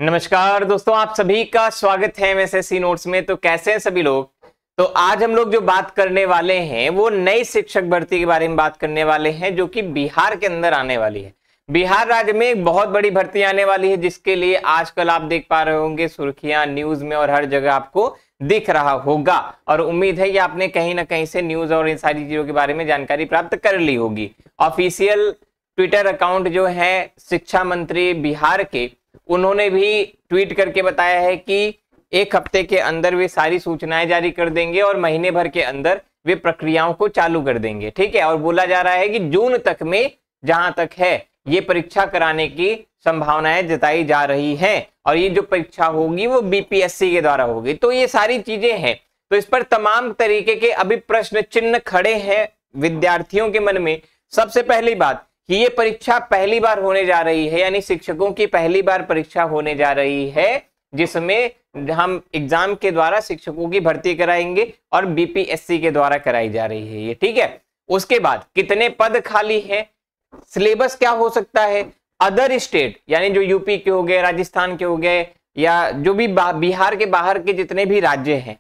नमस्कार दोस्तों, आप सभी का स्वागत है एमएसएससी नोट्स में। तो कैसे हैं सभी लोग। तो आज हम लोग जो बात करने वाले हैं वो नई शिक्षक भर्ती के बारे में बात करने वाले हैं, जो कि बिहार के अंदर आने वाली है। बिहार राज्य में एक बहुत बड़ी भर्ती आने वाली है, जिसके लिए आजकल आप देख पा रहे होंगे सुर्खियां न्यूज में और हर जगह आपको दिख रहा होगा। और उम्मीद है कि आपने कहीं ना कहीं से न्यूज और इन सारी चीजों के बारे में जानकारी प्राप्त कर ली होगी। ऑफिशियल ट्विटर अकाउंट जो है शिक्षा मंत्री बिहार के, उन्होंने भी ट्वीट करके बताया है कि एक हफ्ते के अंदर वे सारी सूचनाएं जारी कर देंगे और महीने भर के अंदर वे प्रक्रियाओं को चालू कर देंगे। ठीक है। और बोला जा रहा है कि जून तक में जहां तक है ये परीक्षा कराने की संभावनाएं जताई जा रही हैं। और ये जो परीक्षा होगी वो बीपीएससी के द्वारा होगी। तो ये सारी चीजें हैं। तो इस पर तमाम तरीके के अभी प्रश्न चिन्ह खड़े हैं विद्यार्थियों के मन में। सबसे पहली बात कि ये परीक्षा पहली बार होने जा रही है, यानी शिक्षकों की पहली बार परीक्षा होने जा रही है, जिसमें हम एग्जाम के द्वारा शिक्षकों की भर्ती कराएंगे और बीपीएससी के द्वारा कराई जा रही है ये। ठीक है। उसके बाद कितने पद खाली हैं, सिलेबस क्या हो सकता है, अदर स्टेट यानी जो यूपी के हो गए, राजस्थान के हो गए, या जो भी बिहार के बाहर के जितने भी राज्य हैं,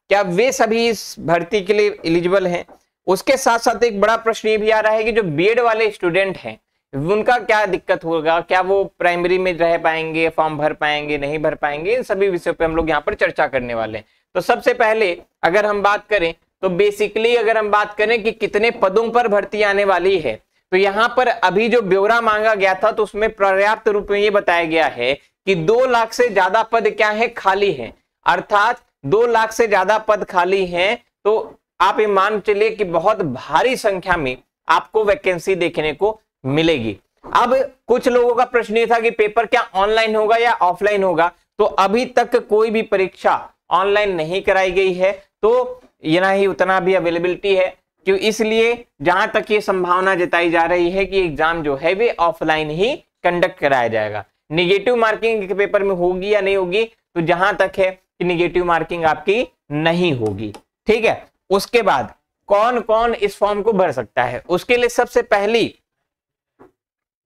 क्या वे सभी इस भर्ती के लिए एलिजिबल हैं। उसके साथ साथ एक बड़ा प्रश्न ये भी आ रहा है कि जो बीएड वाले स्टूडेंट हैं उनका क्या दिक्कत होगा, क्या वो प्राइमरी में रह पाएंगे, फॉर्म भर पाएंगे, नहीं भर पाएंगे, इन सभी विषयों पे हम लोग यहाँ पर चर्चा करने वाले हैं। तो सबसे पहले अगर हम बात करें तो बेसिकली अगर हम बात करें कि कितने पदों पर भर्ती आने वाली है, तो यहाँ पर अभी जो ब्यौरा मांगा गया था तो उसमें पर्याप्त रूप में ये बताया गया है कि 2 लाख से ज्यादा पद क्या है, खाली है। अर्थात 2 लाख से ज्यादा पद खाली हैं। तो आप ये मान चलिए कि बहुत भारी संख्या में आपको वैकेंसी देखने को मिलेगी। अब कुछ लोगों का प्रश्न ये था कि पेपर क्या ऑनलाइन होगा या ऑफलाइन होगा। तो अभी तक कोई भी परीक्षा ऑनलाइन नहीं कराई गई है, तो ये ना ही उतना भी अवेलेबिलिटी है, क्यों इसलिए जहां तक ये संभावना जताई जा रही है कि एग्जाम जो है वे ऑफलाइन ही कंडक्ट कराया जाएगा। निगेटिव मार्किंग के पेपर में होगी या नहीं होगी, तो जहां तक है कि निगेटिव मार्किंग आपकी नहीं होगी। ठीक है। उसके बाद कौन कौन इस फॉर्म को भर सकता है, उसके लिए सबसे पहली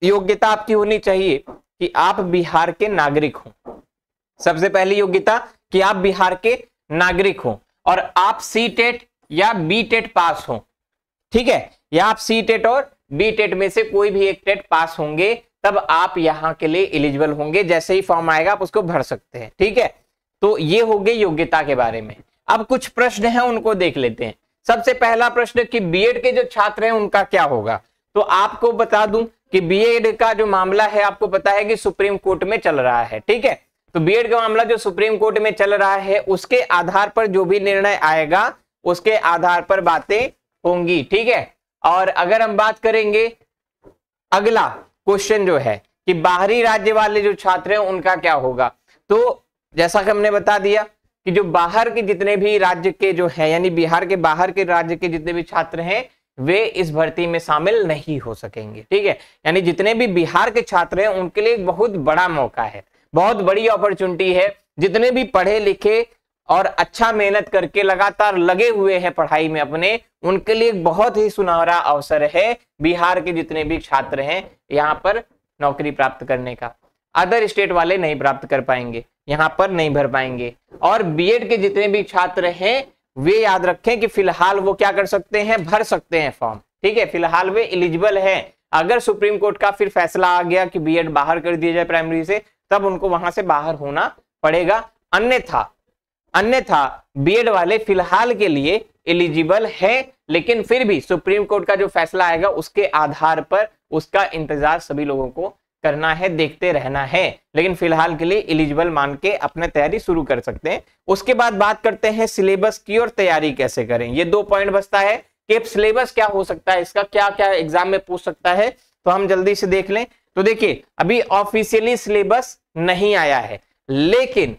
योग्यता आपकी होनी चाहिए कि आप बिहार के नागरिक हो। सबसे पहली योग्यता कि आप बिहार के नागरिक हो और आप सीटेट या बीटेट पास हो। ठीक है। या आप सीटेट और बीटेट में से कोई भी एक टेट पास होंगे, तब आप यहां के लिए एलिजिबल होंगे। जैसे ही फॉर्म आएगा आप उसको भर सकते हैं। ठीक है। तो ये हो गई योग्यता के बारे में। अब कुछ प्रश्न हैं उनको देख लेते हैं। सबसे पहला प्रश्न कि बीएड के जो छात्र हैं उनका क्या होगा। तो आपको बता दूं कि बीएड का जो मामला है आपको पता है कि सुप्रीम कोर्ट में चल रहा है। ठीक है। तो बीएड का मामला जो सुप्रीम कोर्ट में चल रहा है उसके आधार पर जो भी निर्णय आएगा उसके आधार पर बातें होंगी। ठीक है। और अगर हम बात करेंगे अगला क्वेश्चन जो है कि बाहरी राज्य वाले जो छात्र हैं उनका क्या होगा, तो जैसा कि हमने बता दिया कि जो बाहर के जितने भी राज्य के जो है, यानी बिहार के बाहर के राज्य के जितने भी छात्र हैं वे इस भर्ती में शामिल नहीं हो सकेंगे। ठीक है। यानी जितने भी बिहार के छात्र हैं उनके लिए एक बहुत बड़ा मौका है, बहुत बड़ी अपॉर्चुनिटी है। जितने भी पढ़े लिखे और अच्छा मेहनत करके लगातार लगे हुए हैं पढ़ाई में अपने, उनके लिए एक बहुत ही सुनहरा अवसर है बिहार के जितने भी छात्र हैं यहाँ पर नौकरी प्राप्त करने का। अदर स्टेट वाले नहीं प्राप्त कर पाएंगे, यहां पर नहीं भर पाएंगे। और बीएड के जितने भी छात्र हैं वे याद रखें कि फिलहाल वो क्या कर सकते हैं, भर सकते हैं फॉर्म। ठीक है। फिलहाल वे एलिजिबल हैं। अगर सुप्रीम कोर्ट का फिर फैसला आ गया कि बीएड बाहर कर दिया जाए प्राइमरी से, तब उनको वहां से बाहर होना पड़ेगा। अन्यथा बीएड वाले फिलहाल के लिए एलिजिबल है, लेकिन फिर भी सुप्रीम कोर्ट का जो फैसला आएगा उसके आधार पर उसका इंतजार सभी लोगों को करना है, देखते रहना है। लेकिन फिलहाल के लिए एलिजिबल मान के अपना तैयारी शुरू कर सकते हैं। उसके बाद बात करते हैं सिलेबस की और तैयारी कैसे करें। ये 2 पॉइंट बचता है कि सिलेबस क्या हो सकता है, इसका क्या क्या एग्जाम में पूछ सकता है, तो हम जल्दी से देख लें। तो देखिए अभी ऑफिशियली सिलेबस नहीं आया है, लेकिन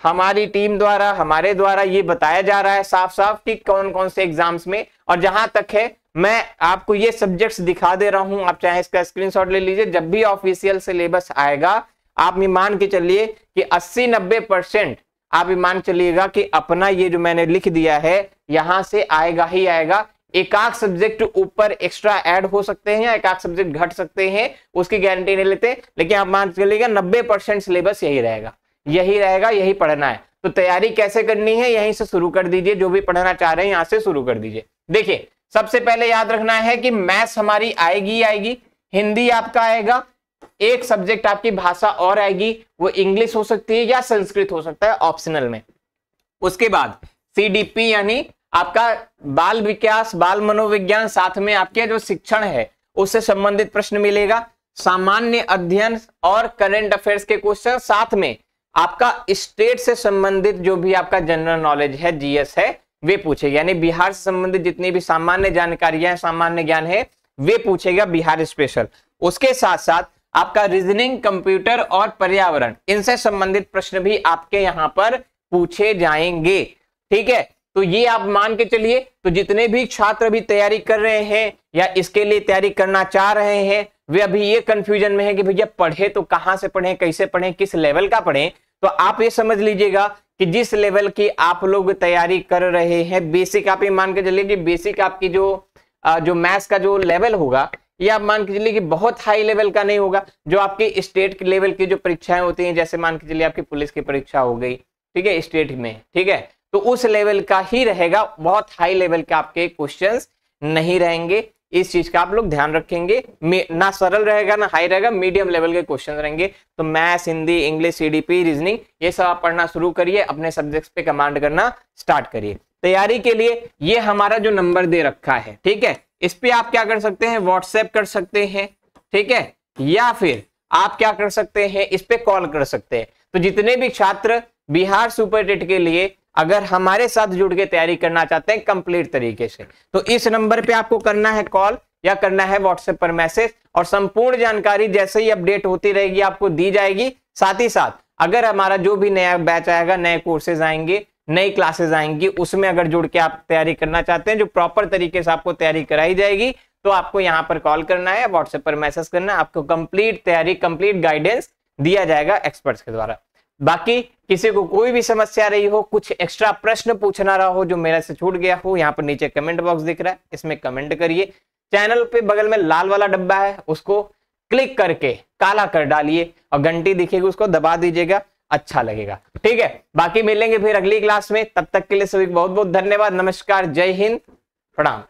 हमारी टीम द्वारा हमारे द्वारा ये बताया जा रहा है साफ साफ कि कौन कौन से एग्जाम्स में। और जहां तक है मैं आपको ये सब्जेक्ट्स दिखा दे रहा हूं, आप चाहे इसका स्क्रीनशॉट ले लीजिए। जब भी ऑफिशियल सिलेबस आएगा आप ये मान के चलिए कि 80-90% आप ये मान चलिएगा कि अपना ये जो मैंने लिख दिया है यहां से आएगा ही आएगा। एक आध सब्जेक्ट ऊपर एक्स्ट्रा ऐड हो सकते हैं या एक आध सब्जेक्ट घट सकते हैं, उसकी गारंटी नहीं लेते, लेकिन आप मान चलिएगा 90% सिलेबस यही रहेगा, यही पढ़ना है। तो तैयारी कैसे करनी है, यहीं से शुरू कर दीजिए, जो भी पढ़ना चाह रहे हैं यहां से शुरू कर दीजिए। देखिए सबसे पहले याद रखना है कि मैथ्स हमारी आएगी, हिंदी आपका आएगा, एक सब्जेक्ट आपकी भाषा और आएगी, वो इंग्लिश हो सकती है या संस्कृत हो सकता है ऑप्शनल में। उसके बाद CDP यानी आपका बाल विकास, बाल मनोविज्ञान, साथ में आपके जो शिक्षण है उससे संबंधित प्रश्न मिलेगा, सामान्य अध्ययन और करंट अफेयर्स के क्वेश्चन, साथ में आपका स्टेट से संबंधित जो भी आपका जनरल नॉलेज है, GS है, वे पूछेगा। यानी बिहार से संबंधित जितनी भी सामान्य जानकारियां, सामान्य ज्ञान है, वे पूछेगा बिहार स्पेशल। उसके साथ साथ आपका रीजनिंग, कंप्यूटर और पर्यावरण, इनसे संबंधित प्रश्न भी आपके यहां पर पूछे जाएंगे। ठीक है, तो ये आप मान के चलिए। तो जितने भी छात्र अभी तैयारी कर रहे हैं या इसके लिए तैयारी करना चाह रहे हैं, वे अभी ये कंफ्यूजन में है कि भैया पढ़े तो कहां से पढ़ें, कैसे पढ़ें, किस लेवल का पढ़ें। तो आप ये समझ लीजिएगा कि जिस लेवल की आप लोग तैयारी कर रहे हैं, बेसिक आप ये मान के चलिए कि बेसिक आपकी जो मैथ्स का जो लेवल होगा, ये आप मान के चलिए कि बहुत हाई लेवल का नहीं होगा। जो आपकी स्टेट लेवल की जो परीक्षाएं होती हैं, जैसे मान के चलिए आपकी पुलिस की परीक्षा हो गई, ठीक है, स्टेट में, ठीक है, तो उस लेवल का ही रहेगा, बहुत हाई लेवल के आपके क्वेश्चंस नहीं रहेंगे। इस चीज का आप लोग ध्यान रखेंगे, ना सरल रहेगा ना हाई रहेगा, मीडियम लेवल के क्वेश्चन रहेंगे। तो maths, Hindi, English, CDP, reasoning, ये सब आप पढ़ना शुरू करिए, अपने सब्जेक्ट्स पे कमांड करना स्टार्ट करिए। तैयारी के लिए ये हमारा जो नंबर दे रखा है, ठीक है, इस पे आप क्या कर सकते हैं, व्हाट्सएप कर सकते हैं, ठीक है, या फिर आप क्या कर सकते हैं, इस पे कॉल कर सकते हैं। तो जितने भी छात्र बिहार सुपर टेट के लिए अगर हमारे साथ जुड़ के तैयारी करना चाहते हैं कंप्लीट तरीके से, तो इस नंबर पे आपको करना है कॉल या करना है व्हाट्सएप पर मैसेज, और संपूर्ण जानकारी जैसे ही अपडेट होती रहेगी आपको दी जाएगी। साथ ही साथ अगर हमारा जो भी नया बैच आएगा, नए कोर्सेज आएंगे, नई क्लासेस आएंगी, उसमें अगर जुड़ के आप तैयारी करना चाहते हैं, जो प्रॉपर तरीके से आपको तैयारी कराई जाएगी, तो आपको यहाँ पर कॉल करना है, व्हाट्सएप पर मैसेज करना है, आपको कंप्लीट तैयारी, कंप्लीट गाइडेंस दिया जाएगा एक्सपर्ट्स के द्वारा। बाकी किसी को कोई भी समस्या रही हो, कुछ एक्स्ट्रा प्रश्न पूछना रहा हो जो मेरे से छूट गया हो, यहाँ पर नीचे कमेंट बॉक्स दिख रहा है, इसमें कमेंट करिए। चैनल पे बगल में लाल वाला डब्बा है, उसको क्लिक करके काला कर डालिए और घंटी दिखेगी, उसको दबा दीजिएगा, अच्छा लगेगा। ठीक है, बाकी मिलेंगे फिर अगली क्लास में, तब तक के लिए सभी बहुत बहुत धन्यवाद, नमस्कार, जय हिंद, प्रणाम।